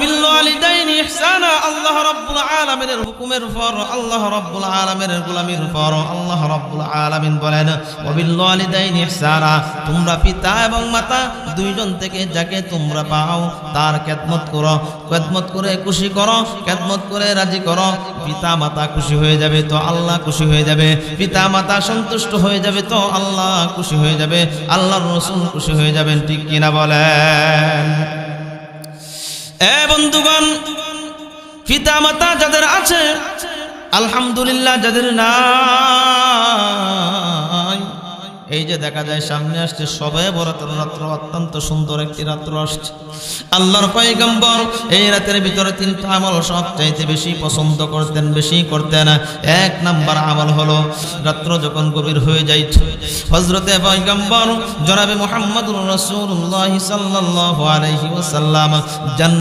বিল ওয়ালিদাইনি ইহসানা, আল্লাহ রাব্বুল আলামিনের হুকুমের উপর, আল্লাহ রাব্বুল আলামিনের গোলামির উপর আল্লাহ রাব্বুল আলামিন বলেন ওয়া বিল ওয়ালিদাইনি ইহসানা, তোমরা পিতা এবং মাতা দুইজন থেকে যাকে তোমরা পাও তার খেদমত করো, খেদমত করে খুশি করো, খেদমত করে রাজি করো। পিতা মাতা খুশি হয়ে যাবে তো আল্লাহ খুশি হয়ে যাবে, পিতা মাতা সন্তুষ্ট হয়ে যাবে তো আল্লাহ খুশি হয়ে যাবে, আল্লাহর রাসূল খুশি হয়ে যাবেন। ঠিক কিনা বলেন? বন্ধুগণ, পিতা মাতা যাদের আছে আলহামদুলিল্লাহ, যাদের নাই, এই যে দেখা যায় সামনে আসছে শবে বরাতের রাত্র, অত্যন্ত সুন্দর একটি রাত্র আসছে। আল্লাহর পয়গম্বর এই রাতের ভিতরে তিনটা আমল সবচাইতে বেশি পছন্দ করতেন, বেশি করতেন। এক নাম্বার আমল হলো রাত্র যখন গভীর হয়ে যায়, হযরতে পয়গম্বর জনাবে মুহাম্মদুর রাসূলুল্লাহ সাল্লাল্লাহু আলাইহি ওয়াসাল্লাম